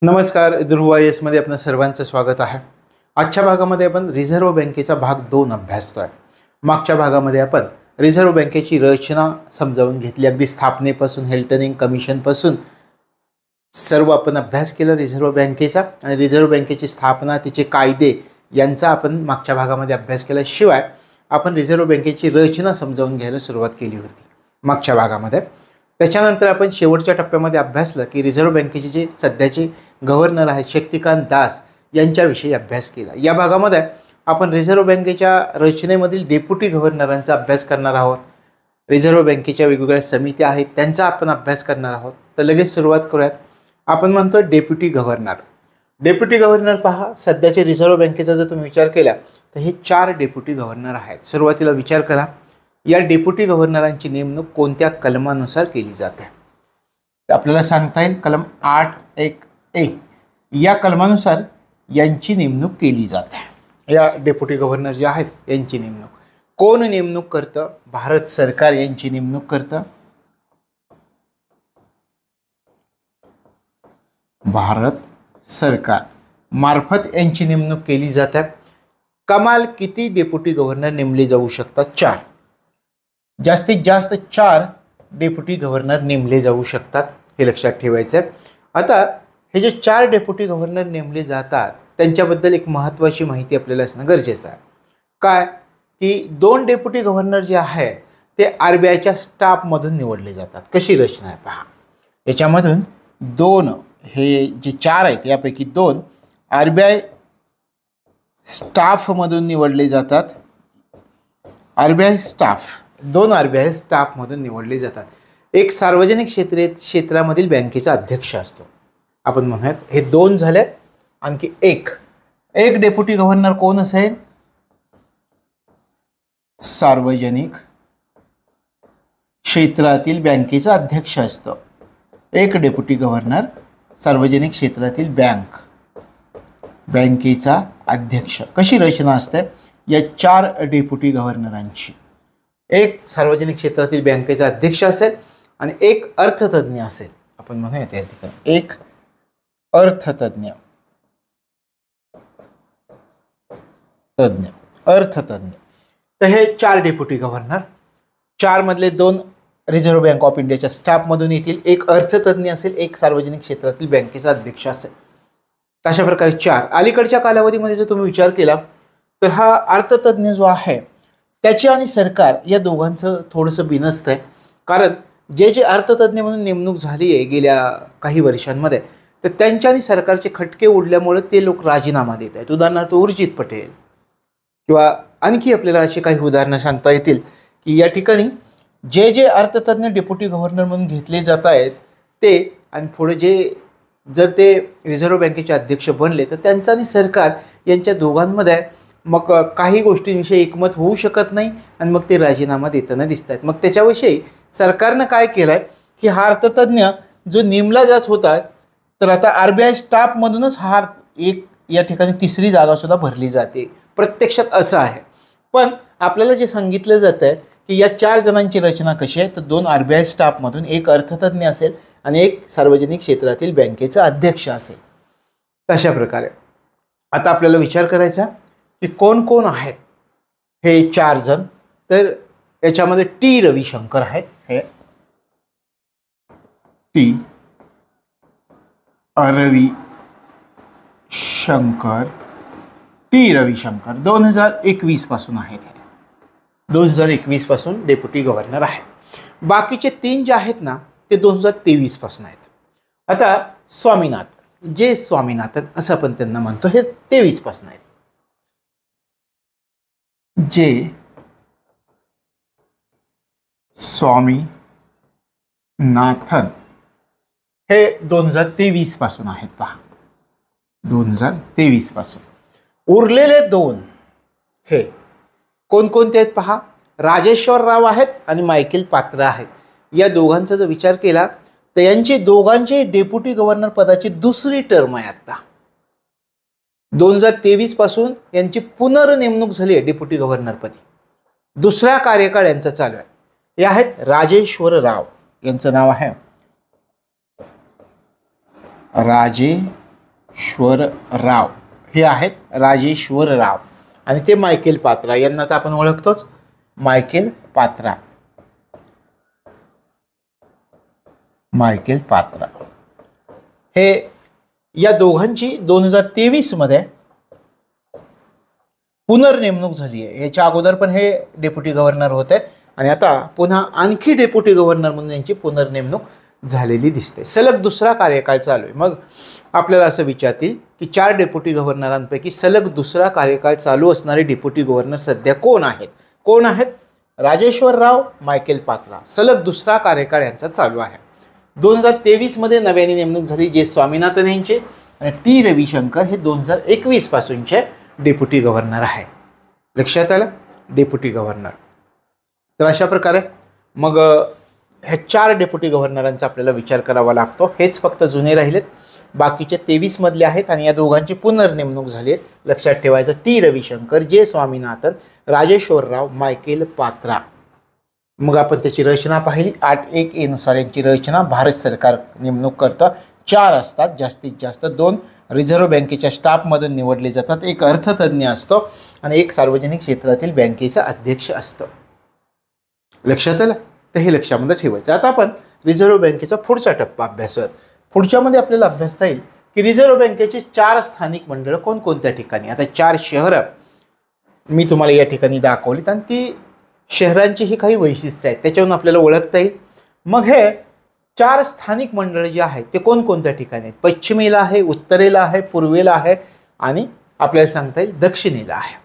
नमस्कार, ध्रुव IAS मध्ये आपल्या सर्वांचं स्वागत आहे. आजच्या भागामध्ये आपण रिझर्व्ह बँकेचा भाग 2 अभ्यासतोय. मागच्या भागामध्ये आपण रिझर्व्ह बँकेची रचना समजावून घेतली. अगदी स्थापनेपासून हेल्टनिंग कमिशनपासून सर्व आपण अभ्यास केला रिझर्व्ह बँकेचा आणि रिझर्व्ह बँकेची स्थापना, तिचे कायदे यांचा आपण मागच्या भागामध्ये अभ्यास केला. शिवाय आपण रिझर्व्ह बँकेची रचना समजावून घ्यायला सुरुवात केली होती मागच्या भागामध्ये. त्याच्यानंतर आपण शेवटच्या टप्प्यामध्ये अभ्यासलं की रिझर्व्ह बँकेचे जे सध्याचे गव्हर्नर आहेत शक्तिकांत दास यांच्याविषयी अभ्यास केला. या भागामध्ये आपण रिझर्व्ह बँकेच्या रचनेमधील डेप्युटी गव्हर्नरांचा अभ्यास करणार आहोत. रिझर्व्ह बँकेच्या वेगवेगळ्या समित्या आहेत त्यांचा आपण अभ्यास करणार आहोत. तर लगेच सुरुवात करूयात. आपण म्हणतो डेप्युटी गव्हर्नर. डेप्युटी गव्हर्नर पहा, सध्याचे रिझर्व्ह बँकेचा जर तुम्ही विचार केला तर हे 4 डेप्युटी गव्हर्नर आहेत. सुरुवातीला विचार करा, या डेप्युटी गव्हर्नरांची नेमणूक कोणत्या कलमानुसार केली जाते. तर आपल्याला सांगता येईल कलम 8(1)(a) या कलमानुसार यांची नेमणूक केली जाते. या डेप्युटी गव्हर्नर जे आहेत यांची नेमणूक कोण नेमणूक करतं? भारत सरकार यांची नेमणूक करतं. भारत सरकार मार्फत यांची नेमणूक केली जाते. कमाल किती डेप्युटी गव्हर्नर नेमले जाऊ शकतात? 4. जास्तीत जास्त 4 डेप्युटी गव्हर्नर नेमले जाऊ शकतात, हे लक्षात ठेवायचं आहे. आता हे जे 4 डेप्युटी गव्हर्नर नेमले जातात त्यांच्याबद्दल एक महत्त्वाची माहिती आपल्याला असणं गरजेचं आहे. काय की 2 डेप्युटी गव्हर्नर जे आहे ते RBIच्या स्टाफमधून निवडले जातात. कशी रचना आहे पहा, याच्यामधून 2 हे जे 4 आहेत यापैकी 2 RBI स्टाफमधून निवडले जातात. RBI स्टाफ 2 RBI स्टाफमधून निवडले जातात. एक सार्वजनिक क्षेत्रामधील बँकेचा अध्यक्ष असतो. आपण म्हणूयात हे 2 झाले. आणखी एक डेप्युटी गव्हर्नर कोण असेल? सार्वजनिक क्षेत्रातील बँकेचा अध्यक्ष असतो. एक डेप्युटी गव्हर्नर सार्वजनिक क्षेत्रातील बँकेचा अध्यक्ष. कशी रचना असते या 4 डेप्युटी गव्हर्नरांची? एक सार्वजनिक क्षेत्रातील बँकेचा अध्यक्ष असेल आणि एक अर्थतज्ञ असेल. आपण म्हणूया त्या ठिकाणी एक अर्थतज्ञ. तर हे 4 डेप्युटी गव्हर्नर, 4 मधले 2 रिझर्व्ह बँक ऑफ इंडियाच्या स्टाफमधून येतील. एक अर्थतज्ञ असेल, एक सार्वजनिक क्षेत्रातील बँकेचा अध्यक्ष असेल. अशा प्रकारे 4. अलीकडच्या कालावधीमध्ये जर तुम्ही विचार केला तर हा अर्थतज्ञ जो आहे त्याची आणि सरकार या दोघांचं थोडंसं बिनसतं आहे. कारण जे अर्थतज्ञ म्हणून नेमणूक झाली आहे गेल्या काही वर्षांमध्ये, तर त्यांच्या आणि सरकारचे खटके उडल्यामुळे ते लोक राजीनामा देत आहेत. उदाहरणार्थ उर्जित पटेल किंवा आणखी आपल्याला अशी काही उदाहरणं सांगता येतील की या ठिकाणी जे अर्थतज्ञ डेप्युटी गव्हर्नर म्हणून घेतले जात आहेत ते आणि पुढे जर ते रिझर्व्ह बँकेचे अध्यक्ष बनले तर त्यांचं आणि सरकार यांच्या दोघांमध्ये मग काही गोष्टींविषयी एकमत होऊ शकत नाही आणि मग ते राजीनामा देताना दिसत आहेत. मग त्याच्याविषयी सरकारनं काय केलं आहे की हा अर्थतज्ञ जो नेमला जात होता तर आता RBI स्टाफमधूनच एक या ठिकाणी 3री जागासुद्धा भरली जाते. प्रत्यक्षात असं आहे. पण आपल्याला जे सांगितलं जातं आहे की या 4 जणांची रचना कशी आहे, तर 2 RBI स्टाफमधून एक अर्थतज्ञ असेल आणि एक सार्वजनिक क्षेत्रातील बँकेचा अध्यक्ष असेल. तशा प्रकारे आता आपल्याला विचार करायचा की कोण कोण आहेत हे 4 जण. तर याच्यामध्ये T रविशंकर आहेत. हे T रविशंकर 2021 पासून आहेत. 2021 पासून डेप्युटी गव्हर्नर आहे. बाकीचे 3 जे आहेत ना ते 2023 पासून आहेत. आता स्वामीनाथन असं आपण त्यांना म्हणतो, हे 23 पासून आहेत. जे स्वामीनाथन हे 2023 पासून आहेत. पहा 2023 पासून. उरलेले 2 हे कोणकोणते आहेत पहा, राजेश्वर राव आहेत आणि मायकेल पात्रा आहेत. या दोघांचा जर विचार केला तर यांची दोघांचे डेप्युटी गव्हर्नर पदाची 2री टर्म आहे. आता 2023 पासून यांची पुनर्नेमणूक झाली आहे डेप्युटी गव्हर्नरपदी. 2रा कार्यकाळ यांचा चालू आहे. हे आहेत राजेश्वर राव, यांचं नाव आहे राजेश्वर राजेश्वरराव हे आहेत राजेश्वरराव, आणि ते मायकेल पात्रा यांना तर आपण ओळखतोच, मायकेल पात्रा. मायकेल पात्रा हे या दोघांची 2023 मध्ये पुनर्नेमणूक झाली आहे. याच्या अगोदर पण हे डेप्युटी गव्हर्नर होते आणि आता पुन्हा आणखी डेप्युटी गव्हर्नर म्हणून यांची पुनर्नेमणूक झालेली दिसते. सलग दुसरा कार्यकाळ चालू आहे. मग आपल्याला असं विचारतील की 4 डेप्युटी गव्हर्नरांपैकी सलग दुसरा कार्यकाळ चालू असणारे डेप्युटी गव्हर्नर सध्या कोण आहेत? कोण आहेत? राजेश्वरराव, मायकेल पात्रा. सलग दुसरा कार्यकाळ यांचा चालू आहे. 2023 मध्ये नव्याने नेमणूक झाली जे स्वामीनाथन यांचे, आणि टी रविशंकर हे 2021 पासूनचे डेप्युटी गव्हर्नर आहे. लक्षात आलं? Deputy governor. तर अशा प्रकारे मग ह्या 4 डेप्युटी गव्हर्नरांचा आपल्याला विचार करावा लागतो. हेच फक्त जुने राहिलेत, बाकीचे 23 मधले आहेत आणि या दोघांची पुनर्नेमणूक झाली आहे. लक्षात ठेवायचं, टी रविशंकर, जे स्वामीनाथन, राजेश्वरराव, मायकेल पात्रा. मग आपण त्याची रचना पाहिली. 8.1 नुसार यांची रचना भारत सरकार नेमणूक करतं. 4 असतात जास्तीत जास्त. 2 रिझर्व्ह बँकेच्या स्टाफमधून निवडले जातात. 1 अर्थतज्ञ असतो आणि 1 सार्वजनिक क्षेत्रातील बँकेचा अध्यक्ष असतो. लक्षात आलं? तर हे लक्षामध्ये ठेवायचं. आता आपण रिझर्व्ह बँकेचा पुढचा टप्पा अभ्यासूयात. पुढच्यामध्ये आपल्याला अभ्यासता येईल की रिझर्व्ह बँकेची 4 स्थानिक मंडळं कोणकोणत्या ठिकाणी. आता 4 शहरं मी तुम्हाला या ठिकाणी दाखवलीत आणि ती शहरांची ही काही वैशिष्ट्ये आहेत, त्याच्यावरून आपल्याला ओळखता येईल. मग हे 4 स्थानिक मंडळ जे आहेत ते कोणकोणत्या ठिकाणी आहेत? पश्चिमेला आहे, उत्तरेला आहे, पूर्वेला आहे आणि आपल्याला सांगता येईल दक्षिणेला आहे.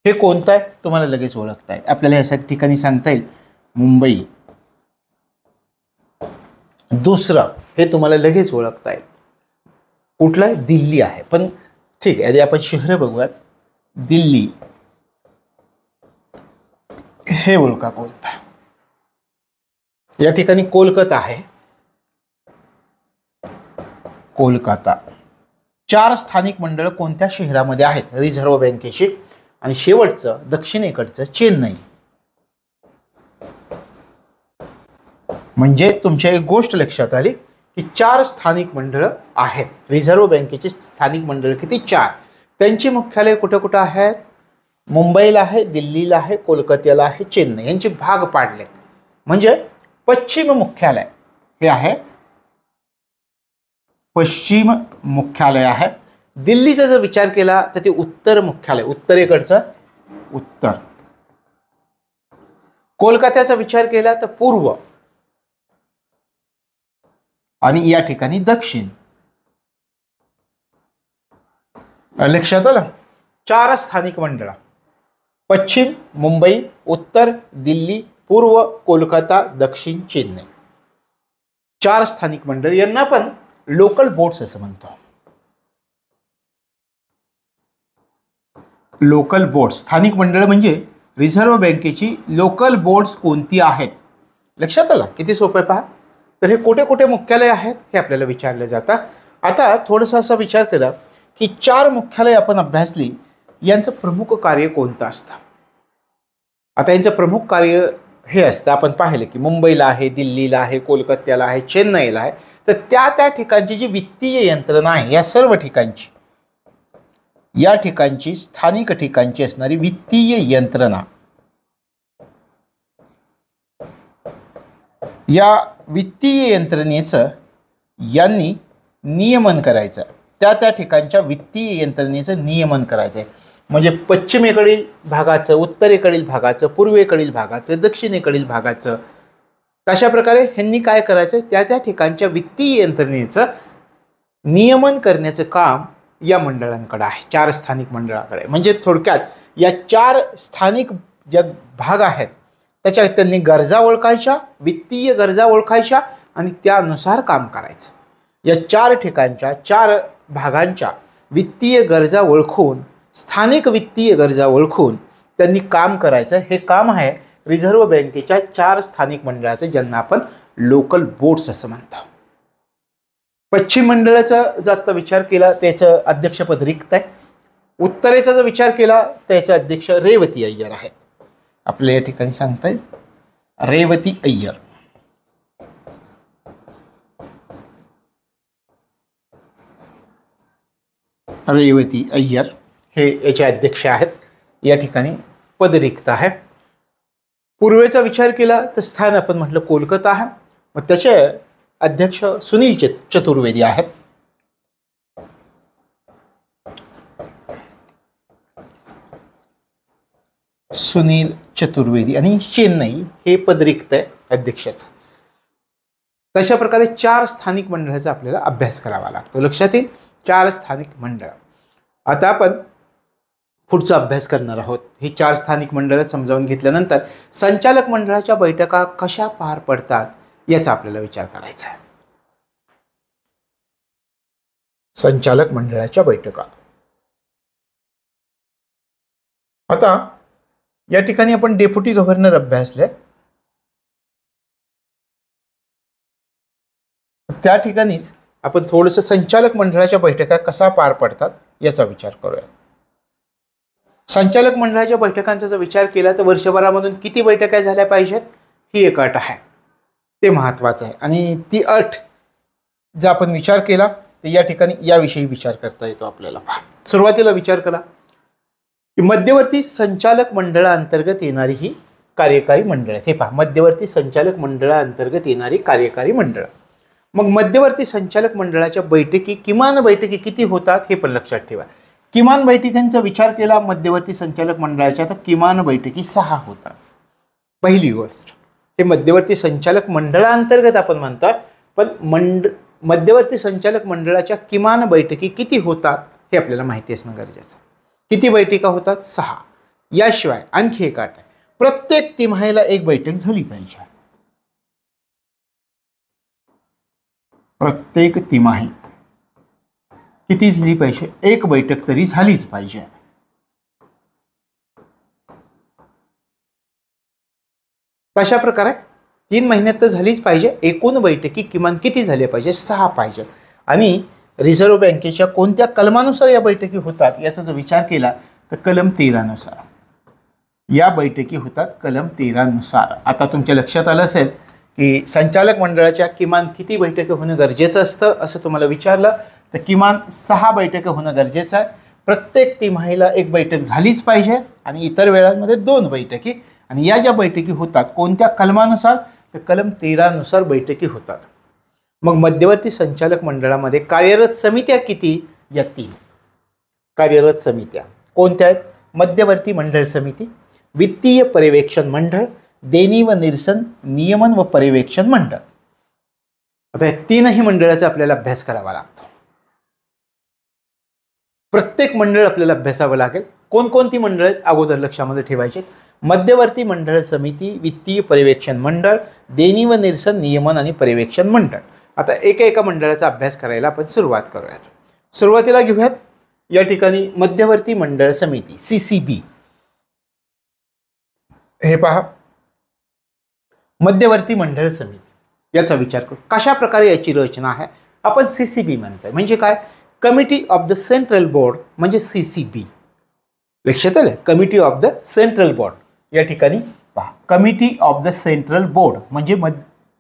हे कोणतं आहे तुम्हाला लगेच ओळखता येईल. आपल्याला या ठिकाणी सांगता येईल मुंबई. दुसरं हे तुम्हाला लगेच ओळखता येईल कुठलं आहे? दिल्ली आहे. पण ठीक आहे, आधी आपण शहरं बघूयात. दिल्ली हे ओळखा कोणता? या ठिकाणी कोलकाता आहे. कोलकाता. 4 स्थानिक मंडळ कोणत्या शहरामध्ये आहेत? रिझर्व्ह बँकेची. आणि शेवटचं दक्षिणेकडचं चेन्नई. म्हणजे तुमच्या एक गोष्ट लक्षात आली की 4 स्थानिक मंडळ आहेत. रिझर्व्ह बँकेचे स्थानिक मंडळ किती? 4. त्यांची मुख्यालय कुठं कुठं आहेत? मुंबईला आहे, दिल्लीला आहे, कोलकात्याला आहे, चेन्नई. यांचे भाग पाडले. म्हणजे पश्चिम मुख्यालय हे आहे, पश्चिम मुख्यालय आहे. दिल्लीचा जर विचार केला तर ते उत्तर मुख्यालय, उत्तरेकडचं उत्तर. कोलकात्याचा विचार केला तर पूर्व, आणि या ठिकाणी दक्षिण. लक्षात आलं? 4 स्थानिक मंडळ, पश्चिम मुंबई, उत्तर दिल्ली, पूर्व कोलकाता, दक्षिण चेन्नई. 4 स्थानिक मंडळ. यांना पण लोकल बोर्ड्स असं म्हणतो. लोकल बोर्ड्स, स्थानिक मंडळ म्हणजे रिझर्व्ह बँकेची लोकल बोर्ड्स कोणती आहेत? लक्षात आलं? किती सोपं आहे पहा. तर हे कुठे कुठे मुख्यालय आहेत हे आपल्याला विचारलं जातं. आता थोडंसं असा विचार केला की 4 मुख्यालय आपण अभ्यासली, यांचं प्रमुख कार्य कोणतं असतं? आता यांचं प्रमुख कार्य हे असतं, आपण पाहिलं की मुंबईला आहे, दिल्लीला आहे, कोलकात्याला आहे, चेन्नईला आहे. तर त्या ठिकाणची जी वित्तीय यंत्रणा आहे, या सर्व ठिकाणची, या ठिकाणची स्थानिक ठिकाणची असणारी वित्तीय यंत्रणा, या वित्तीय यंत्रणेचं यांनी नियमन करायचं. त्या ठिकाणच्या वित्तीय यंत्रणेचं नियमन करायचं आहे. म्हणजे पश्चिमेकडील भागाचं, उत्तरेकडील भागाचं, पूर्वेकडील भागाचं, दक्षिणेकडील भागाचं, अशा प्रकारे ह्यांनी काय करायचं? त्या ठिकाणच्या वित्तीय यंत्रणेचं नियमन करण्याचं काम या मंडळांकडे आहे, 4 स्थानिक मंडळाकडे. म्हणजे थोडक्यात या 4 स्थानिक ज्या भाग आहेत त्याच्यात त्यांनी गरजा ओळखायच्या, वित्तीय गरजा ओळखायच्या आणि त्यानुसार काम करायचं. या 4 ठिकाणच्या, 4 भागांच्या वित्तीय गरजा ओळखून, स्थानिक वित्तीय गरजा ओळखून त्यांनी काम करायचं. हे काम आहे रिझर्व्ह बँकेच्या 4 स्थानिक मंडळाचं, ज्यांना आपण लोकल बोर्ड्स असं म्हणतो. पश्चिम मंडळाचा जर आता विचार केला त्याचं अध्यक्षपद रिक्त आहे. उत्तरेचा जर विचार केला त्याचे अध्यक्ष रेवती अय्यर आहेत. आपल्या या ठिकाणी सांगता येईल रेवती अय्यर. रेवती अय्यर हे याचे अध्यक्ष आहेत. या ठिकाणी पद रिक्त आहे. पूर्वेचा विचार केला तर स्थान आपण म्हटलं कोलकाता आहे. मग त्याचे अध्यक्ष सुनील चतुर्वेदी आहेत. सुनील चतुर्वेदी आणि चेन्नई हे पद रिक्त आहे अध्यक्षाचं. तशा प्रकारे 4 स्थानिक मंडळाचा आपल्याला अभ्यास करावा लागतो. लक्षात येईल 4 स्थानिक मंडळ. आता आपण पुढचा अभ्यास करणार आहोत. ही 4 स्थानिक मंडळं समजावून घेतल्यानंतर संचालक मंडळाच्या बैठका कशा पार पडतात याचा आपल्याला विचार करायचा आहे. संचालक मंडळाच्या बैठका. आता या ठिकाणी आपण डेप्युटी गव्हर्नर अभ्यासले. त्या ठिकाणीच आपण थोडंसं संचालक मंडळाच्या बैठका कसा पार पडतात याचा विचार करूया. संचालक मंडळाच्या बैठकांचा जर विचार केला तर वर्षभरामधून किती बैठका झाल्या पाहिजेत ही एक अट आहे. ते महत्त्वाचं आहे. आणि ती अट जर आपण विचार केला तर या ठिकाणी याविषयी विचार करता येतो आपल्याला. सुरुवातीला विचार करा की मध्यवर्ती संचालक मंडळाअंतर्गत येणारी ही कार्यकारी मंडळ आहेत. हे पहा, मध्यवर्ती संचालक मंडळाअंतर्गत येणारी कार्यकारी मंडळ. मग मध्यवर्ती संचालक मंडळाच्या बैठकी किमान बैठकी किती होतात हे पण लक्षात ठेवा. किमान बैठकांचा विचार केला मध्यवर्ती संचालक मंडळाच्या तर किमान बैठकी 6 होतात. पहिली गोष्ट हे मध्यवर्ती संचालक मंडळाअंतर्गत आपण म्हणतो, पण मध्यवर्ती संचालक मंडळाच्या किमान बैठकी किती होतात हे आपल्याला माहिती असणं गरजेचं. किती बैठका होतात? 6. याशिवाय आणखी एक अट आहे, प्रत्येक तिमाहीला एक बैठक झाली पाहिजे. प्रत्येक तिमाही किती झाली पाहिजे? एक बैठक तरी झालीच पाहिजे. तशा प्रकारे 3 महिन्यात तर झालीच पाहिजे. एकूण बैठकी किमान किती झाल्या पाहिजे? 6 पाहिजेत. आणि रिझर्व्ह बँकेच्या कोणत्या कलमानुसार या बैठकी होतात याचा जर विचार केला तर कलम 13 नुसार या बैठकी होतात. कलम 13 नुसार. आता तुमच्या लक्षात आलं असेल की संचालक मंडळाच्या किमान किती बैठकी होणं गरजेचं असतं असं तुम्हाला विचारलं तर किमान 6 बैठका होणं गरजेचं आहे. प्रत्येक तिमाहीला एक बैठक झालीच पाहिजे आणि इतर वेळांमध्ये 2 बैठकी. आणि या ज्या बैठकी होतात कोणत्या कलमानुसार तर कलम 13 नुसार बैठकी होतात. मग मध्यवर्ती संचालक मंडळामध्ये कार्यरत समित्या किती? या 3 कार्यरत समित्या कोणत्या आहेत? मध्यवर्ती मंडळ समिती, वित्तीय पर्यवेक्षण मंडळ, देणी व निरसन नियमन व पर्यवेक्षण मंडळ. आता या 3ही मंडळाचा आपल्याला अभ्यास करावा लागतो. प्रत्येक मंडळ आपल्याला अभ्यासावं लागेल. कोणकोणती मंडळ आहेत अगोदर लक्षामध्ये ठेवायचे? मध्यवर्ती मंडळ समिती, वित्तीय पर्यवेक्षण मंडळ, देणी व निरसन नियमन आणि पर्यवेक्षण मंडळ. आता एका मंडळाचा अभ्यास करायला आपण सुरुवात करूयात. सुरुवातीला घेऊयात या ठिकाणी मध्यवर्ती मंडळ समिती CCB. हे पहा, मध्यवर्ती मंडळ समिती याचा विचार करू. कशा प्रकारे याची रचना आहे? आपण CCB म्हणतोय. म्हणजे काय? Committee of the central board म्हणजे CCB. लक्षात आलं? Committee of the central board. या ठिकाणी पहा, committee of the central board म्हणजे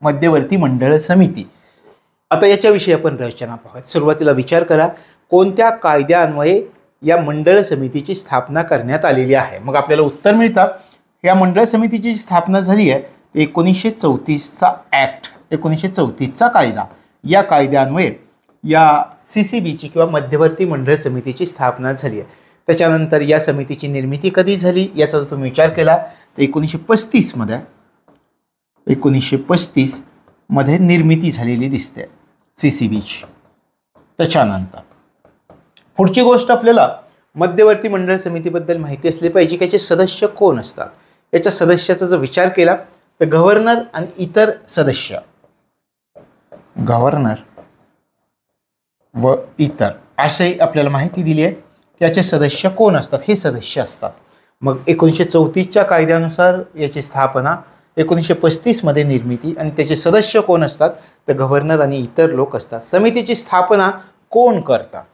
मध्यवर्ती मंडळ समिती. आता याच्याविषयी आपण रचना पाहूयात. सुरुवातीला विचार करा कोणत्या कायद्यान्वये या मंडळ समितीची स्थापना करण्यात आलेली आहे. मग आपल्याला उत्तर मिळतं या मंडळ समितीची स्थापना झाली आहे 1934चा ॲक्ट, 1934चा कायदा. या कायद्यान्वये या CCBची किंवा मध्यवर्ती मंडळ समितीची स्थापना झाली आहे. त्याच्यानंतर या समितीची निर्मिती कधी झाली याचा जर तुम्ही विचार केला तर 1935 मध्ये निर्मिती झालेली दिसते CCBची. त्याच्यानंतर पुढची गोष्ट आपल्याला मध्यवर्ती मंडळ समितीबद्दल माहिती असली पाहिजे की याचे सदस्य कोण असतात. याच्या सदस्याचा जर विचार केला तर गव्हर्नर आणि इतर सदस्य, गव्हर्नर व इतर असे आपल्याला माहिती दिली आहे की याचे सदस्य कोण असतात. हे सदस्य असतात. मग 1934च्या कायद्यानुसार याची स्थापना, 1935 मध्ये निर्मिती आणि त्याचे सदस्य कोण असतात तर गव्हर्नर आणि इतर लोक असतात. समितीची स्थापना कोण करतात?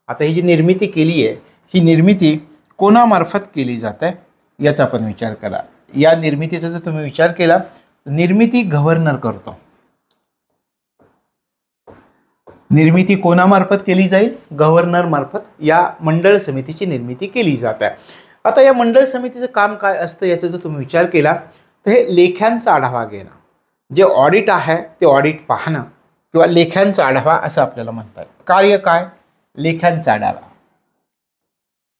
आता ही जी निर्मिती केली आहे ही निर्मिती कोणामार्फत केली जाते याचा पण विचार करा. या निर्मितीचा जर तुम्ही विचार केला निर्मिती गव्हर्नर करतो. निर्मिती कोणामार्फत केली जाईल? गव्हर्नर मार्फत या मंडळ समितीची निर्मिती केली जात आहे. आता या मंडळ समितीचं काम काय असतं याचा जर तुम्ही विचार केला तर हे लेख्यांचा आढावा घेणं, जे ऑडिट आहे ते ऑडिट पाहणं किंवा लेख्यांचा आढावा असं आपल्याला म्हणतात. कार्य काय? लेख्यांचा आढावा.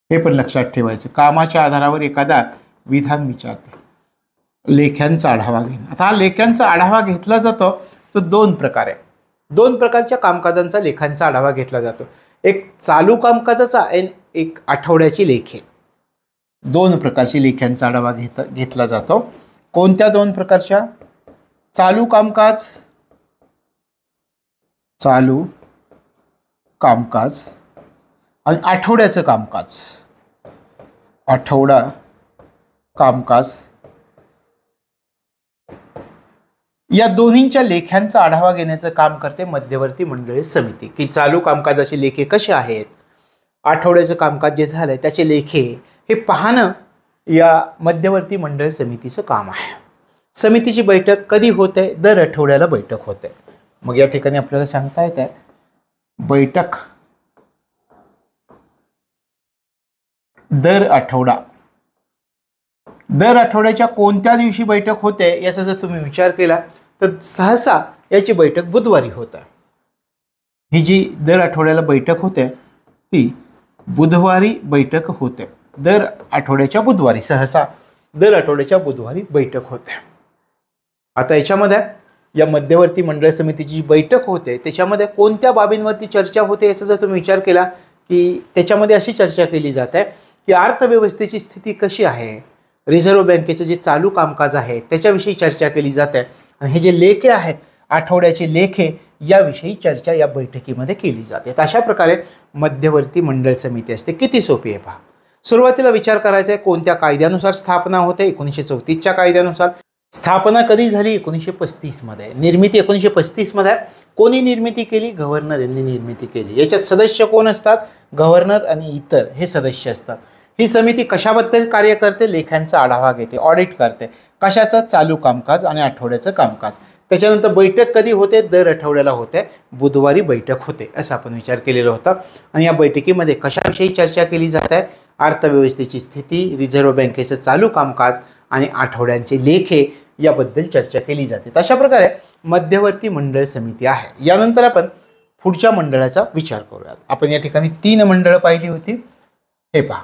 हे पण लक्षात ठेवायचं. कामाच्या आधारावर एखादा विधान विचारते. लेख्यांचा आढावा घेणं. आता हा लेख्यांचा आढावा घेतला जातो तो दोन प्रकारे. दोन प्रकारच्या कामकाजांचा लेखांचा आढावा घेतला जातो. एक चालू कामकाजाचा आणि एक आठवड्याची लेखे. दोन प्रकारची लेख्यांचा आढावा घेतला जातो. कोणत्या दोन प्रकारच्या? चालू कामकाज, चालू कामकाज आणि आठवड्याचं कामकाज, आठवडा कामकाज. या दोन्हींच्या लेख्यांचा आढावा घेण्याचं काम करते मध्यवर्ती मंडळ समिती. की चालू कामकाजाचे लेखे कसे आहेत, आठवड्याचं कामकाज जे झालंय त्याचे लेखे हे पाहणं या मध्यवर्ती मंडळ समितीचं काम आहे. समितीची बैठक कधी होते? दर आठवड्याला बैठक होते. मग या ठिकाणी आपल्याला सांगता येते बैठक दर आठवडा. दर आठवड्याच्या कोणत्या दिवशी बैठक होते याचा जर तुम्ही विचार केला तर सहसा याची बैठक बुधवारी होते. ही जी दर आठवड्याला बैठक होते ती बुधवारी बैठक होते. दर आठवड्याच्या बुधवारी, सहसा दर आठवड्याच्या बुधवारी बैठक होते. आता याच्यामध्ये या मध्यवर्ती मंडळ समितीची बैठक होते त्याच्यामध्ये कोणत्या बाबींवरती चर्चा होते याचा जर तुम्ही विचार केला की त्याच्यामध्ये अशी चर्चा केली जाते की अर्थव्यवस्थेची स्थिती कशी आहे, रिझर्व्ह बँकेचं जे चालू कामकाज आहे त्याच्याविषयी चर्चा केली जाते आणि हे जे लेखे आहेत आठवड्याचे लेखे याविषयी चर्चा या बैठकीमध्ये केली जाते. अशा प्रकारे मध्यवर्ती मंडळ समिती असते. किती सोपी आहे पहा. सुरुवातीला विचार करायचा आहे कोणत्या कायद्यानुसार स्थापना होते? 1934च्या कायद्यानुसार. स्थापना कधी झाली? 1935 मध्ये. निर्मिती 1935 मध्ये. कोणी निर्मिती केली? गव्हर्नर यांनी निर्मिती केली. याच्यात सदस्य कोण असतात? गव्हर्नर आणि इतर हे सदस्य असतात. ही समिती कशाबद्दल कार्य करते? लेखांचा आढावा घेते, ऑडिट करते. कशाचं? चालू कामकाज आणि आठवड्याचं कामकाज. त्याच्यानंतर बैठक कधी होते? दर आठवड्याला होते, बुधवारी बैठक होते असं आपण विचार केलेला होता. आणि या बैठकीमध्ये कशाविषयी चर्चा केली जात आहे? अर्थव्यवस्थेची स्थिती, रिझर्व्ह बँकेचं चालू कामकाज आणि आठवड्यांचे लेखे याबद्दल चर्चा केली जाते. अशा प्रकारे मध्यवर्ती मंडळ समिती आहे. यानंतर आपण पुढच्या मंडळाचा विचार करूयात. आपण या ठिकाणी 3 मंडळं पाहिली होती. हे पहा,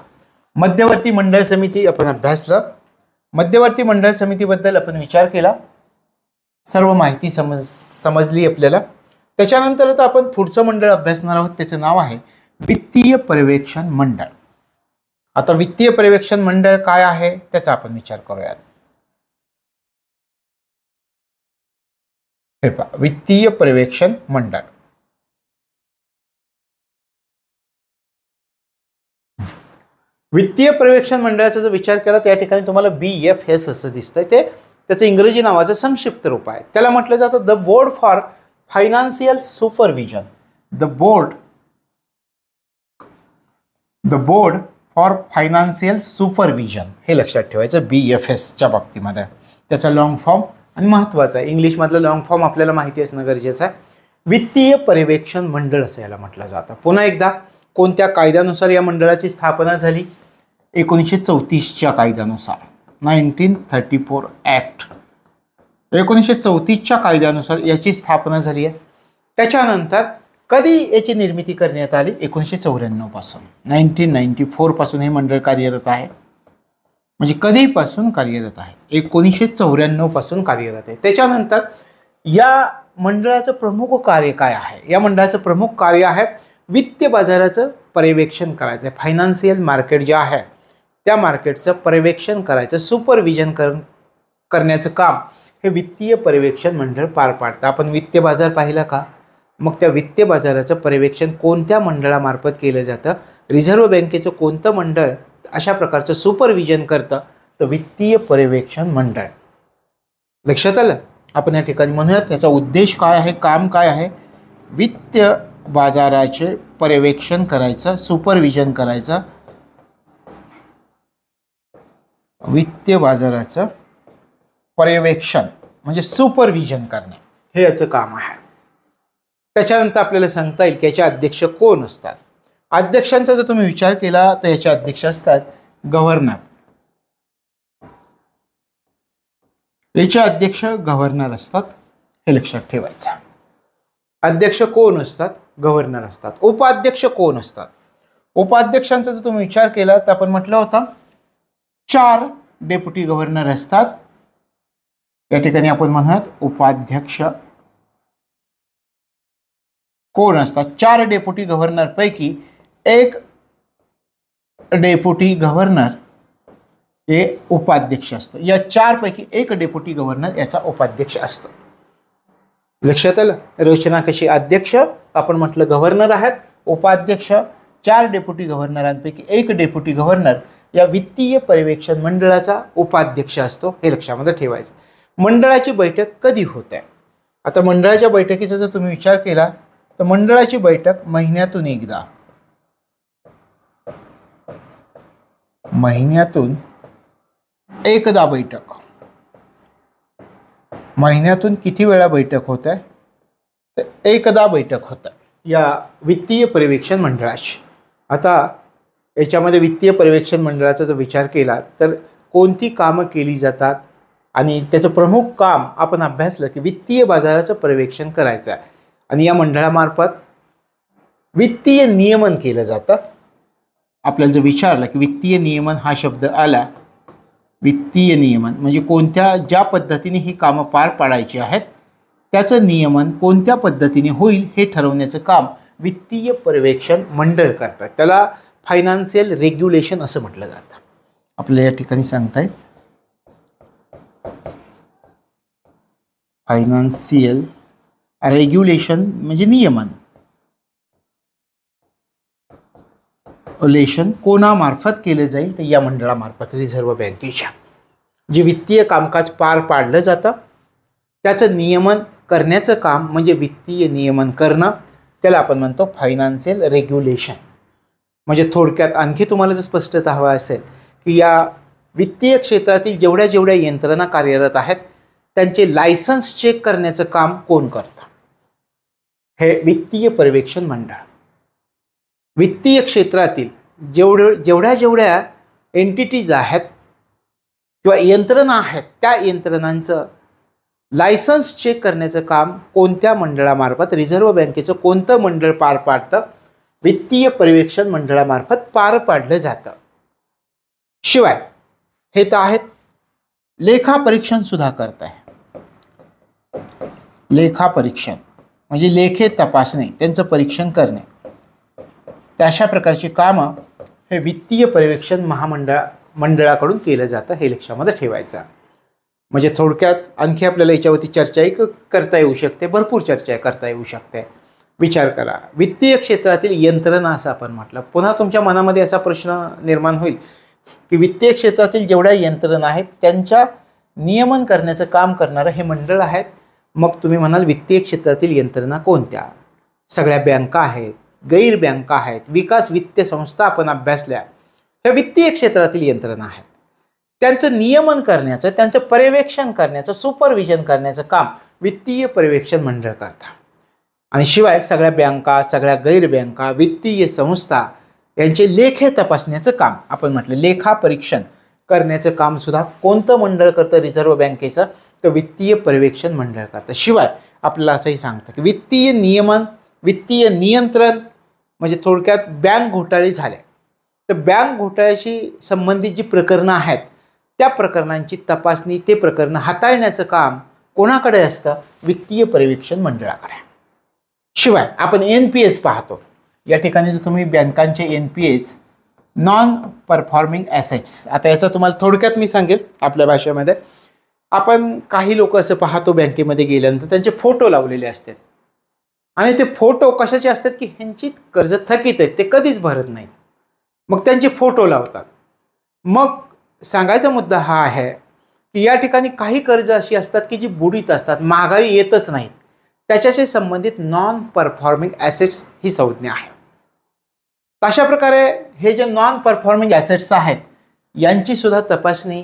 मध्यवर्ती मंडळ समिती आपण अभ्यासलं. मध्यवर्ती मंडळ समितीबद्दल आपण विचार केला, सर्व माहिती समजली आपल्याला. त्याच्यानंतर आता आपण पुढचं मंडळ अभ्यासणार आहोत. त्याचं नाव आहे वित्तीय पर्यवेक्षण मंडळ. आता वित्तीय पर्यवेक्षण मंडळ काय आहे त्याचा आपण विचार करूयात. हे पहा, वित्तीय पर्यवेक्षण मंडळ. वित्तीय पर्यवेक्षण मंडळाचा जर विचार केला त्या ठिकाणी तुम्हाला BFS असं दिसतंय. ते त्याचं इंग्रजी नावाचं संक्षिप्त रूप आहे. त्याला म्हटलं जातं the board for financial supervision. The board for financial supervision हे लक्षात ठेवायचं BFSच्या बाबतीमध्ये. त्याचा लॉंग फॉर्म आणि महत्त्वाचा आहे. इंग्लिशमधलं लॉंग फॉर्म आपल्याला माहिती असणं गरजेचं आहे. वित्तीय पर्यवेक्षण मंडळ असं याला म्हटलं जातं. पुन्हा एकदा कोणत्या कायद्यानुसार या मंडळाची स्थापना झाली? 1934च्या कायद्यानुसार, 1934 ॲक्ट. 1934च्या कायद्यानुसार याची स्थापना झाली आहे. त्याच्यानंतर कधी याची निर्मिती करण्यात आली? 1994 पासून, 1994 पासून हे मंडळ कार्यरत आहे. म्हणजे कधीपासून कार्यरत आहे? 1994 पासून कार्यरत आहे. त्याच्यानंतर या मंडळाचं प्रमुख कार्य काय आहे? या मंडळाचं प्रमुख कार्य आहे वित्त बाजाराचं पर्यवेक्षण करायचं आहे. फायनान्शियल मार्केट जे आहे त्या मार्केटचं पर्यवेक्षण करायचं, सुपरविजन करण्याचं काम हे वित्तीय पर्यवेक्षण मंडळ पार पाडतं. आपण वित्त बाजार पाहिला का? मग त्या वित्त बाजाराचं पर्यवेक्षण कोणत्या मंडळामार्फत केलं जातं? रिझर्व्ह बँकेचं कोणतं मंडळ अशा प्रकारचं सुपरविजन करतं? तर वित्तीय पर्यवेक्षण मंडळ. लक्षात आलं? आपण या ठिकाणी म्हणूयात त्याचा उद्देश काय आहे, काम काय आहे? वित्त बाजाराचे पर्यवेक्षण करायचं, सुपरविजन करायचं. वित्त बाजाराचं पर्यवेक्षण म्हणजे सुपरविजन करणे हे याचं काम आहे. त्याच्यानंतर आपल्याला सांगता येईल की याचे अध्यक्ष कोण असतात. अध्यक्षांचा जर तुम्ही विचार केला तर याचे अध्यक्ष असतात गव्हर्नर. याचे अध्यक्ष गव्हर्नर असतात, हे लक्षात ठेवायचं. अध्यक्ष कोण असतात? गव्हर्नर असतात. उपाध्यक्ष कोण असतात? उपाध्यक्षांचा जर तुम्ही विचार केला तर आपण म्हटलं होतं 4 डेप्युटी गव्हर्नर असतात. या ठिकाणी आपण म्हणत उपाध्यक्ष कोण असतात? 4 डेप्युटी गव्हर्नर पैकी एक डेप्युटी गव्हर्नर हे उपाध्यक्ष असतं. या 4 पैकी एक डेप्युटी गव्हर्नर याचा उपाध्यक्ष असतो. लक्षात आलं? रचना कशी? अध्यक्ष आपण म्हटलं गव्हर्नर आहेत, उपाध्यक्ष 4 डेप्युटी गव्हर्नरांपैकी एक डेप्युटी गव्हर्नर या वित्तीय पर्यवेक्षण मंडळाचा उपाध्यक्ष असतो, हे लक्षामध्ये ठेवायचं. मंडळाची बैठक कधी होते? आता मंडळाच्या बैठकीचा जर तुम्ही विचार केला तर मंडळाची बैठक महिन्यातून एकदा, महिन्यातून एकदा बैठक. महिन्यातून किती वेळा बैठक होत आहे? तर एकदा बैठक होत आहे या वित्तीय पर्यवेक्षण मंडळाची. आता याच्यामध्ये वित्तीय पर्यवेक्षण मंडळाचा जर विचार केला तर कोणती कामं केली जातात आणि त्याचं प्रमुख काम आपण अभ्यासलं की वित्तीय बाजाराचं पर्यवेक्षण करायचं आहे. आणि या मंडळामार्फत वित्तीय नियमन केलं जातं. आपल्याला जर विचारलं की वित्तीय नियमन हा शब्द आला, वित्तीय नियमन म्हणजे कोणत्या ज्या पद्धतीने ही कामं पार पाडायची आहेत त्याचं नियमन कोणत्या पद्धतीने होईल हे ठरवण्याचं काम वित्तीय पर्यवेक्षण मंडळ करतात. त्याला फायनान्शियल रेग्युलेशन असं म्हटलं जातं. आपल्याला या ठिकाणी सांगताय फायनान्शियल रेग्युलेशन म्हणजे नियमन. रेग्युलेशन कोणामार्फत केले जाईल तर या मंडळामार्फत, रिझर्व्ह बँकेच्या. जे वित्तीय कामकाज पार पाडलं जातं त्याचं नियमन करण्याचं काम म्हणजे वित्तीय नियमन करणं, त्याला आपण म्हणतो फायनान्शियल रेग्युलेशन. म्हणजे थोडक्यात आणखी तुम्हाला जर स्पष्टता हवी असेल की या वित्तीय क्षेत्रातील जेवढ्या यंत्रणा कार्यरत आहेत त्यांचे लायसन्स चेक करण्याचं काम कोण करतं? हे वित्तीय पर्यवेक्षण मंडळ. वित्तीय क्षेत्रातील जेवढ्या एंटिटीज आहेत किंवा यंत्रणा आहेत त्या यंत्रणांचं लायसन्स चेक करण्याचं काम कोणत्या मंडळामार्फत, रिझर्व्ह बँकेचं कोणतं मंडळ पार पाडतं? वित्तीय पर्यवेक्षण मंडळामार्फत पार पाडलं जातं. शिवाय हे तर आहेत, लेखा परीक्षण सुद्धा करत आहे. लेखा परीक्षण म्हणजे लेखे तपासणे, त्यांचं परीक्षण करणे, अशा प्रकारची कामं हे वित्तीय पर्यवेक्षण मंडळाकडून केलं जातं, हे लक्षामध्ये ठेवायचं. म्हणजे थोडक्यात आणखी आपल्याला याच्यावरती चर्चाही करता येऊ शकते, भरपूर चर्चा करता येऊ शकते. विचार करा, वित्तीय क्षेत्रातील यंत्रणा असं आपण म्हटलं. पुन्हा तुमच्या मनामध्ये असा प्रश्न निर्माण होईल की वित्तीय क्षेत्रातील जेवढ्या यंत्रणा आहेत त्यांच्या नियमन करण्याचं काम करणारं हे मंडळ आहेत. मग तुम्ही म्हणाल वित्तीय क्षेत्रातील यंत्रणा कोणत्या? सगळ्या बँका आहेत, गैर बँका आहेत, विकास वित्तीय संस्था आपण अभ्यासल्या, ह्या वित्तीय क्षेत्रातील यंत्रणा आहेत. त्यांचं नियमन करण्याचं, त्यांचं पर्यवेक्षण करण्याचं, सुपरविजन करण्याचं काम वित्तीय पर्यवेक्षण मंडळ करतं. आणि शिवाय सगळ्या बँका, सगळ्या गैर बँका, वित्तीय संस्था यांचे लेखे तपासण्याचं काम आपण म्हटलं लेखा परीक्षण करण्याचं काम सुद्धा कोणतं मंडळ करतं? रिझर्व्ह बँकेचं, तर वित्तीय पर्यवेक्षण मंडळ करतं. शिवाय आपल्याला असंही सांगतं की वित्तीय नियमन, वित्तीय नियंत्रण म्हणजे थोडक्यात बँक घोटाळे झाले तर बँक घोटाळ्याशी संबंधित जी प्रकरणं आहेत त्या प्रकरणांची तपासणी, ते प्रकरणं हाताळण्याचं काम कोणाकडे असतं? वित्तीय पर्यवेक्षण मंडळाकडे. शिवाय आपण NPAs पाहतो. या ठिकाणी जर तुम्ही बँकांचे NPAs, नॉन परफॉर्मिंग ॲसेट्स, आता याचं तुम्हाला थोडक्यात मी सांगेल आपल्या भाषेमध्ये. आपण काही लोक असं पाहतो बँकेमध्ये गेल्यानंतर त्यांचे फोटो लावलेले असतात आणि ते फोटो कशाचे असतात की ह्यांची कर्ज थकीत आहेत, ते कधीच भरत नाहीत, मग त्यांचे फोटो लावतात. मग सांगायचा मुद्दा हा आहे की या ठिकाणी काही कर्ज अशी असतात की जी बुडीत असतात, माघारी येतच नाहीत, त्याच्याशी संबंधित नॉन परफॉर्मिंग ॲसेट्स ही संज्ञा आहे. अशा प्रकारे हे जे नॉन परफॉर्मिंग ॲसेट्स आहेत यांची सुद्धा तपासणी,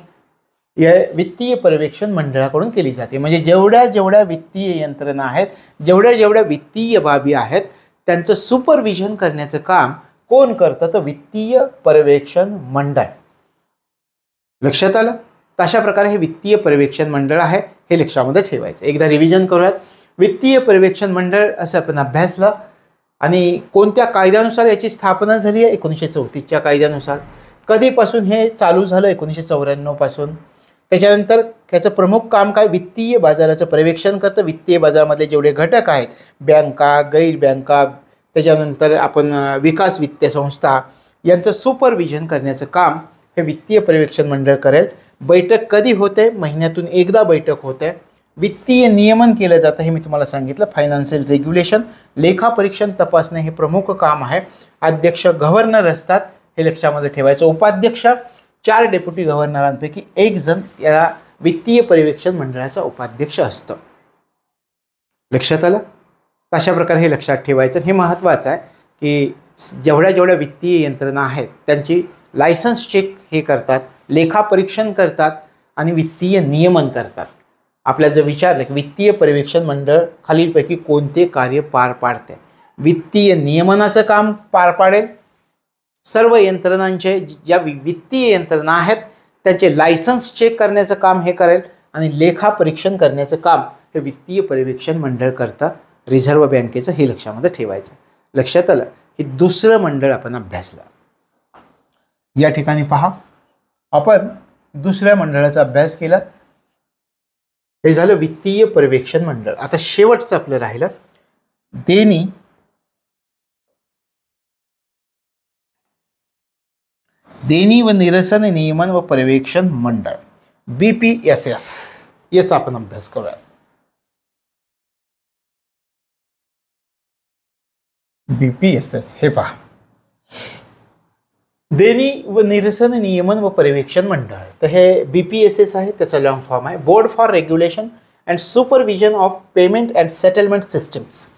या वित्तीय पर्यवेक्षण मंडळाकडून केली जाते. म्हणजे जेवढ्या जेवढ्या वित्तीय यंत्रणा आहेत, जेवढ्या जेवढ्या वित्तीय बाबी आहेत, त्यांचं सुपरविजन करण्याचं काम कोण करतं? तर वित्तीय पर्यवेक्षण मंडळ. लक्षात आलं? तशा प्रकारे हे वित्तीय पर्यवेक्षण मंडळ आहे, हे लक्षामध्ये ठेवायचं. एकदा रिव्हिजन करूयात. वित्तीय पर्यवेक्षण मंडळ असं आपण अभ्यासलं आणि कोणत्या कायद्यानुसार याची स्थापना झाली आहे? 1934च्या कायद्यानुसार. कधीपासून हे चालू झालं? 1994 पासून. त्याच्यानंतर त्याचं प्रमुख काम काय? वित्तीय बाजाराचं पर्यवेक्षण करतं. वित्तीय बाजारामधले जेवढे घटक आहेत, बँका, गैर बँका, त्याच्यानंतर आपण विकास वित्तीय संस्था, यांचं सुपरविजन करण्याचं काम हे वित्तीय पर्यवेक्षण मंडळ करेल. बैठक कधी होते? महिन्यातून एकदा बैठक होते. वित्तीय नियमन केलं जातं, हे मी तुम्हाला सांगितलं. फायनान्शियल रेग्युलेशन, लेखापरीक्षण तपासणे हे प्रमुख काम आहे. अध्यक्ष गव्हर्नर असतात, हे लक्षामध्ये ठेवायचं. उपाध्यक्ष 4 डेप्युटी गव्हर्नरांपैकी एक जण या वित्तीय पर्यवेक्षण मंडळाचा उपाध्यक्ष असतो. लक्षात आलं? अशा प्रकारे हे लक्षात ठेवायचं. हे महत्त्वाचं आहे की जेवढ्या जेवढ्या वित्तीय यंत्रणा आहेत त्यांची लायसन्स चेक हे करतात, लेखापरीक्षण करतात आणि वित्तीय नियमन करतात. आपल्याला जर विचारलं की वित्तीय पर्यवेक्षण मंडळ खालीलपैकी कोणते कार्य पार पाडते? वित्तीय नियमनाचं काम पार पाडेल. सर्व यंत्रणांचे ज्या वित्तीय यंत्रणा आहेत त्यांचे लायसन्स चेक करण्याचं काम हे करेल आणि लेखापरीक्षण करण्याचं काम हे वित्तीय पर्यवेक्षण मंडळ करतं. रिझर्व्ह बँकेचं हे लक्षामध्ये ठेवायचं. लक्षात आलं? हे दुसरं मंडळ आपण अभ्यासलं. या ठिकाणी पहा, आपण दुसऱ्या मंडळाचा अभ्यास केला. हे झालं वित्तीय पर्यवेक्षण मंडळ. आता शेवटचं आपलं राहिलं देणी व निरसन नियमन व पर्यवेक्षण मंडळ, BPSS, याचा आपण अभ्यास करूया. BPSS हे पहा, देणी व निरसन नियमन व पर्यवेक्षण मंडळ. तर हे BPSS आहे, त्याचा लॉंग फॉर्म आहे. Board for regulation and supervision of payment and settlement systems,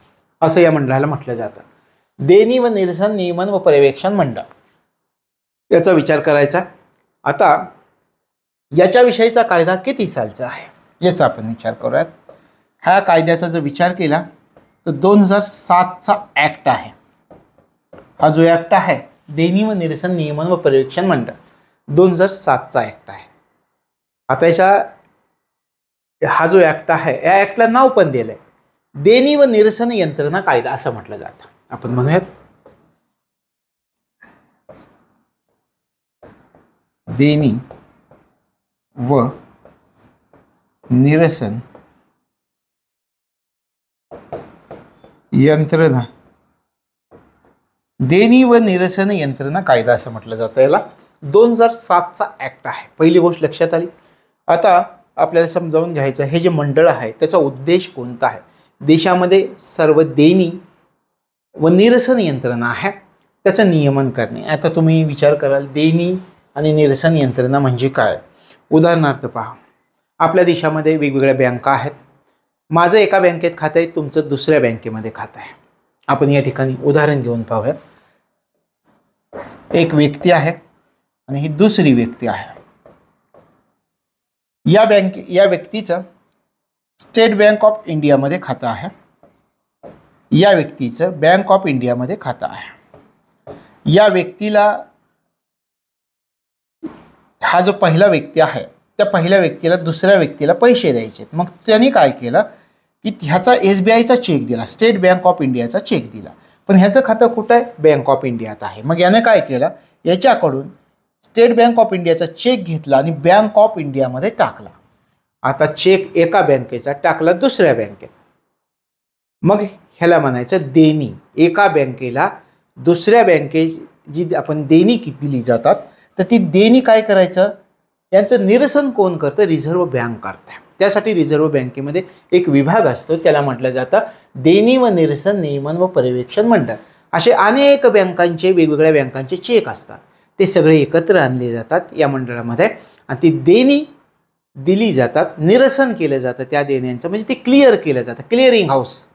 असं या मंडळाला म्हटलं जातं. देणी व निरसन नियमन व पर्यवेक्षण मंडळ याचा विचार करायचा. आता याच्याविषयीचा कायदा किती सालचा आहे याचा आपण विचार करूयात. ह्या कायद्याचा जर विचार केला तर 2007चा ॲक्ट आहे. हा जो ॲक्ट आहे देणी व निरसन नियमन व पर्यवेक्षण मंडळ 2007चा ॲक्ट आहे. आता हा जो ॲक्ट आहे या ॲक्टला नाव पण दिलं आहे देणी व निरसन यंत्रणा कायदा असं म्हटलं जातं. आपण म्हणूयात देणी व निरसन यंत्रणा, देणी व निरसन यंत्रणा कायदा असं म्हटलं जातं. याला 2007चा ॲक्ट आहे. पहिली गोष्ट लक्षात आली. आता आपल्याला समजावून घ्यायचं हे जे मंडळ आहे त्याचा उद्देश कोणता आहे. देशामध्ये सर्व देणी व निरसन यंत्रणा आहे त्याचं नियमन करणे. आता तुम्ही विचार कराल देणी आणि निरसन यंत्रणा म्हणजे काय. उदाहरणार्थ पहा, आपल्या देशामध्ये वेगवेगळ्या बँका आहेत. माझं एका बँकेत खातं आहे, तुमचं दुसऱ्या बँकेमध्ये खातं आहे. आपण या ठिकाणी उदाहरण घेऊन पाहूयात. एक व्यक्ती आहे आणि ही दुसरी व्यक्ती आहे. या व्यक्तीचं स्टेट बँक ऑफ इंडियामध्ये खातं आहे. या व्यक्तीचं बँक ऑफ इंडियामध्ये खातं आहे. या व्यक्तीला, हा जो पहिला व्यक्ती आहे त्या पहिल्या व्यक्तीला दुसऱ्या व्यक्तीला पैसे द्यायचे. मग त्यांनी काय केलं की ह्याचा SBIचा चेक दिला, स्टेट बँक ऑफ इंडियाचा चेक दिला. पण ह्याचं खातं कुठं आहे? बँक ऑफ इंडियात आहे. मग याने काय केलं, याच्याकडून स्टेट बँक ऑफ इंडियाचा चेक घेतला आणि बँक ऑफ इंडियामध्ये टाकला. आता चेक एका बँकेचा टाकला दुसऱ्या बँकेत. मग ह्याला म्हणायचं देणी. एका बँकेला दुसऱ्या बँकेत जी आपण देणी दिली जातात तर ती देणी काय करायचं, यांचं निरसन कोण करतं? रिझर्व्ह बँक करते. त्यासाठी रिझर्व्ह बँकेमध्ये एक विभाग असतो, त्याला म्हटलं जातं देणी व निरसन नियमन व पर्यवेक्षण मंडळ. असे अनेक बँकांचे, वेगवेगळ्या बँकांचे चेक असतात, ते सगळे एकत्र आणले जातात या मंडळामध्ये आणि ती देणी दिली जातात, निरसन केलं जातं त्या देण्यांचं, म्हणजे ते क्लिअर केलं जातं, क्लिअरिंग हाऊस.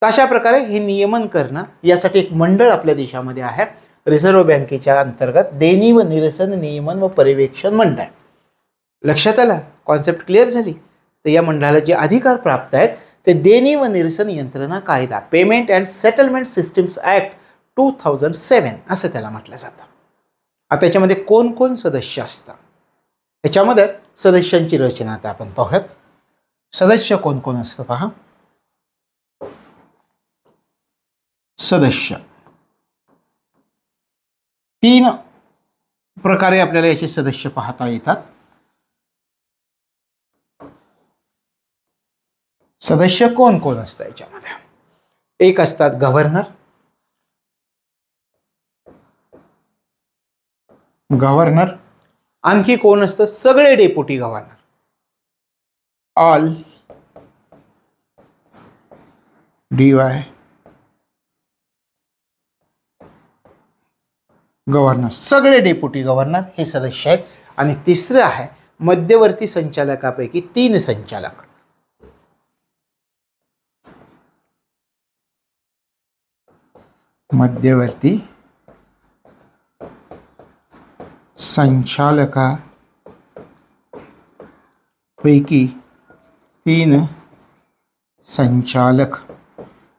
अशा प्रकारे हे नियमन करणं यासाठी एक मंडळ आपल्या देशामध्ये आहे, रिझर्व्ह बँकेच्या अंतर्गत देणी व निरसन नियमन व पर्यवेक्षण मंडळ. लक्षात आलं? कॉन्सेप्ट क्लिअर झाली? तर या मंडळाला जे अधिकार प्राप्त आहेत ते देणी व निरसन यंत्रणा कायदा, payment and settlement systems act 2007 असं त्याला म्हटलं जातं. आता त्याच्यामध्ये कोण कोण सदस्य असतात? याच्यामध्ये सदस्यांची रचना आता आपण पाहूयात. सदस्य कोण कोण असतं पहा. सदस्य 3 प्रकारे आपल्याला याचे सदस्य पाहता येतात. सदस्य कोण कोण असतात याच्यामध्ये? एक असतात गव्हर्नर. गव्हर्नर. आणखी कोण असतं? सगळे deputy governor. All DY governor. सगळे डेप्युटी गव्हर्नर हे सदस्य आहेत. आणि तिसरं आहे मध्यवर्ती संचालकापैकी 3 संचालक. मध्यवर्ती संचालकापैकी 3 संचालक.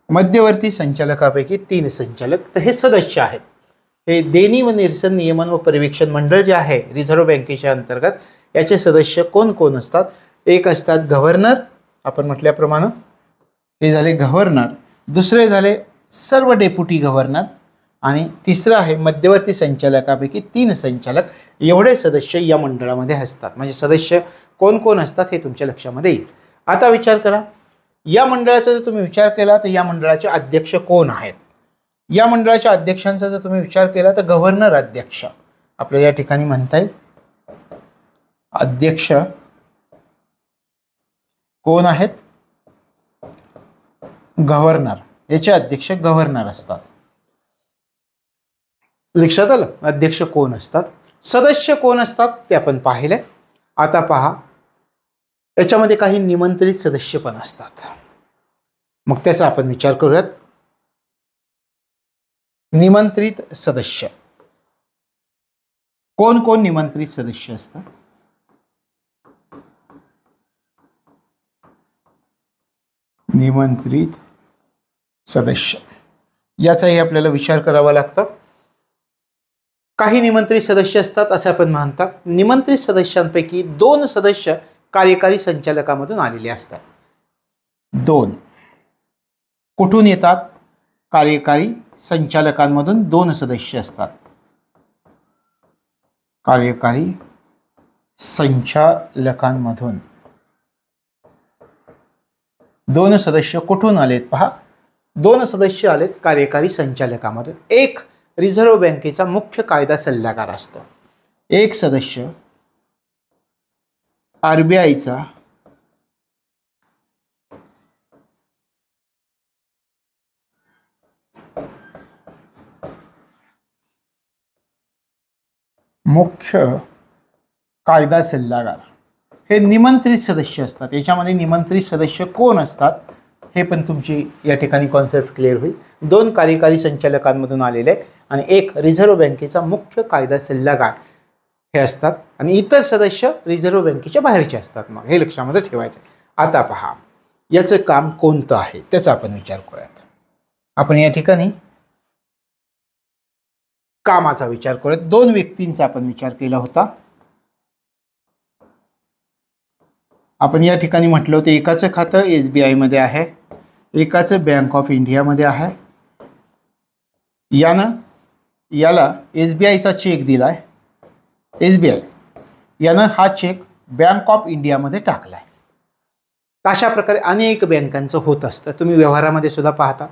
मध्यवर्ती संचालकापैकी 3 संचालक. तर हे सदस्य आहेत. हे देणी व निरसन नियमन व पर्यवेक्षण मंडळ जे आहे रिझर्व्ह बँकेच्या अंतर्गत, याचे सदस्य कोण कोण असतात? एक असतात गव्हर्नर, आपण म्हटल्याप्रमाणे हे झाले गव्हर्नर. दुसरे झाले सर्व डेप्युटी गव्हर्नर. आणि तिसरं आहे मध्यवर्ती संचालकापैकी 3 संचालक. एवढे सदस्य या मंडळामध्ये असतात. म्हणजे सदस्य कोण कोण असतात हे तुमच्या लक्षामध्ये येईल. आता विचार करा, या मंडळाचा जर तुम्ही विचार केला तर या मंडळाचे अध्यक्ष कोण आहेत? या मंडळाच्या अध्यक्षांचा जर तुम्ही विचार केला तर गव्हर्नर अध्यक्ष आपल्याला या ठिकाणी म्हणता येईल. अध्यक्ष कोण आहेत? गव्हर्नर. याचे अध्यक्ष गव्हर्नर असतात. लक्षात आलं? अध्यक्ष कोण असतात? सदस्य कोण असतात ते आपण पाहिले. आता पहा, याच्यामध्ये काही निमंत्रित सदस्य पण असतात. मग त्याचा आपण विचार करूयात. निमंत्रित सदस्य कोण कोण निमंत्रित सदस्य असतात? निमंत्रित सदस्य याचाही आपल्याला विचार करावा लागतो. काही निमंत्रित सदस्य असतात असे आपण म्हणतात. निमंत्रित सदस्यांपैकी 2 सदस्य कार्यकारी संचालकामधून आलेले असतात. 2 कुठून येतात? कार्यकारी संचालकांमधून 2 सदस्य असतात. कार्यकारी संचालकांमधून 2 सदस्य कुठून आलेत? पहा, 2 सदस्य आलेत कार्यकारी संचालकामधून. एक रिझर्व्ह बँकेचा मुख्य कायदा सल्लागार असतो. एक सदस्य RBIचा मुख्य कायदा सल्लागार. हे निमंत्रित सदस्य असतात. याच्यामध्ये निमंत्रित सदस्य कोण असतात हे पण तुमची या ठिकाणी कॉन्सेप्ट क्लिअर होईल. 2 कार्यकारी संचालकांमधून आलेले आणि एक रिझर्व्ह बँकेचा मुख्य कायदा सल्लागार हे असतात. आणि इतर सदस्य रिझर्व्ह बँकेच्या बाहेरचे असतात. मग हे लक्षामध्ये ठेवायचं. आता पहा, याचं काम कोणतं आहे त्याचा आपण विचार करूयात. आपण या ठिकाणी कामाचा विचार करूयात. 2 व्यक्तींचा आपण विचार केला होता. आपण या ठिकाणी म्हटलं होतं एकाचं खातं SBI मध्ये आहे, एकाचं बँक ऑफ इंडियामध्ये आहे. याला SBIचा चेक दिलाय. SBI यानं हा चेक बँक ऑफ इंडियामध्ये टाकलाय. अशा प्रकारे अनेक बँकांचं होत असतं. तुम्ही व्यवहारामध्ये सुद्धा पाहता,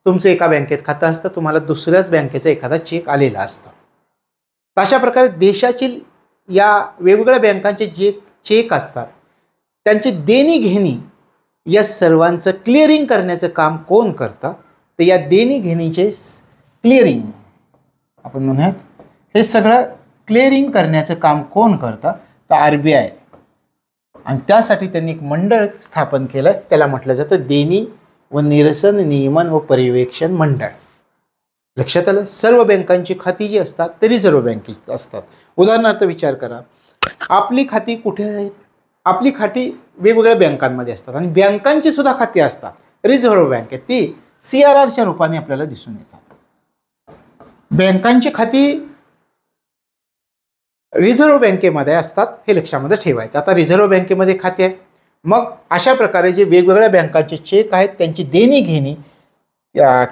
तुमचं एका बँकेत खातं असतं, तुम्हाला दुसऱ्याच बँकेचा एखादा चेक आलेला असतो. अशा प्रकारे देशातील या वेगवेगळ्या बँकांचे जे चेक असतात त्यांची देणी घेणी या सर्वांचं क्लिअरिंग करण्याचं काम कोण करतं? तर या देणी घेणीचे क्लिअरिंग आपण म्हणूयात, हे सगळं क्लिअरिंग करण्याचं काम कोण करतं? तर RBI. आणि त्यासाठी त्यांनी एक मंडळ स्थापन केलं, त्याला म्हटलं जातं देणी व निरसन नियमन व पर्यवेक्षण मंडळ. लक्षात आलं? सर्व बँकांची खाती जी असतात ते रिझर्व्ह बँकेत असतात. उदाहरणार्थ विचार करा, आपली खाती कुठे आहेत? आपली खाती वेगवेगळ्या बँकांमध्ये असतात आणि बँकांची सुद्धा खाती असतात रिझर्व्ह बँकेत, ती CRRच्या रूपाने आपल्याला दिसून येतात. बँकांची खाती रिझर्व्ह बँकेमध्ये असतात, हे लक्षामध्ये ठेवायचं. आता रिझर्व्ह बँकेमध्ये खाते आहे, मग अशा प्रकारे जे वेगवेगळ्या बँकांचे चेक आहेत त्यांची देणी घेणी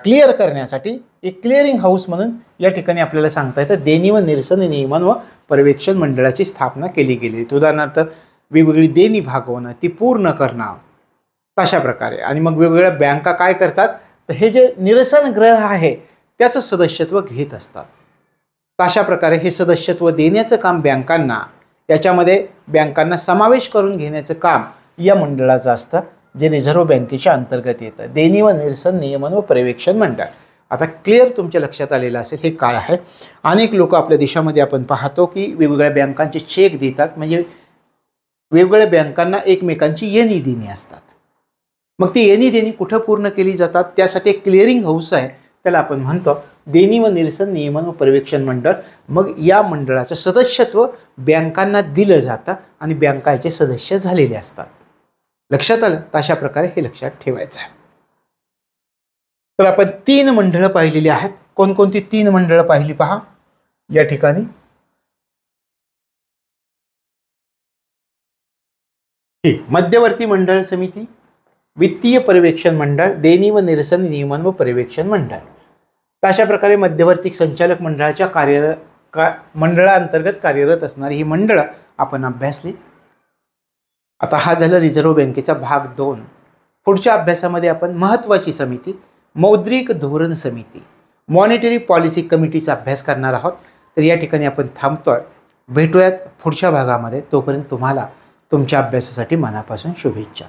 क्लिअर करण्यासाठी एक क्लिअरिंग हाऊस म्हणून या ठिकाणी आपल्याला सांगता येतं देणी व निरसन नियमन व पर्यवेक्षण मंडळाची स्थापना केली गेली. उदाहरणार्थ वेगवेगळी देणी भागवणं, ती पूर्ण करणं, तशा प्रकारे. आणि मग वेगवेगळ्या बँका काय करतात, तर हे जे निरसन ग्रह आहे त्याचं सदस्यत्व घेत असतात. अशा प्रकारे हे सदस्यत्व देण्याचं काम बँकांना, याच्यामध्ये बँकांना समावेश करून घेण्याचं काम या मंडळाचं असतं, जे रिझर्व्ह बँकेच्या अंतर्गत येतं, देणी व निरसन नियमन व पर्यवेक्षण मंडळ. आता क्लिअर तुमच्या लक्षात आलेलं असेल हे काय आहे. अनेक लोक आपल्या देशामध्ये आपण पाहतो की वेगवेगळ्या बँकांचे चेक देतात, म्हणजे वेगवेगळ्या बँकांना एकमेकांची येणी देणी असतात. मग ती येणी देणी कुठं पूर्ण केली जातात, त्यासाठी एक क्लिअरिंग हाऊस आहे, त्याला आपण म्हणतो देणी व निरसन नियमन व पर्यवेक्षण मंडळ. मग या मंडळाचं सदस्यत्व बँकांना दिलं जातं आणि बँकाचे सदस्य झालेले असतात. लक्षात आलं? अशा प्रकारे हे लक्षात ठेवायचं आहे. तर आपण 3 मंडळं पाहिलेली आहेत. कोणकोणती 3 मंडळं पाहिली पहा या ठिकाणी. ही मध्यवर्ती मंडळ समिती, वित्तीय पर्यवेक्षण मंडळ, देणी व निरसन नियमन व पर्यवेक्षण मंडळ. अशा प्रकारे मध्यवर्ती संचालक मंडळाच्या मंडळाअंतर्गत कार्यरत असणारी ही मंडळं आपण अभ्यासली. आता हा झाला रिझर्व्ह बँकेचा भाग 2. पुढच्या अभ्यासामध्ये आपण महत्त्वाची समिती, मौद्रिक धोरण समिती, मॉनिटरी पॉलिसी कमिटीचा अभ्यास करणार आहोत. तर या ठिकाणी आपण थांबतोय. भेटूयात पुढच्या भागामध्ये. तोपर्यंत तुम्हाला तुमच्या अभ्यासासाठी मनापासून शुभेच्छा.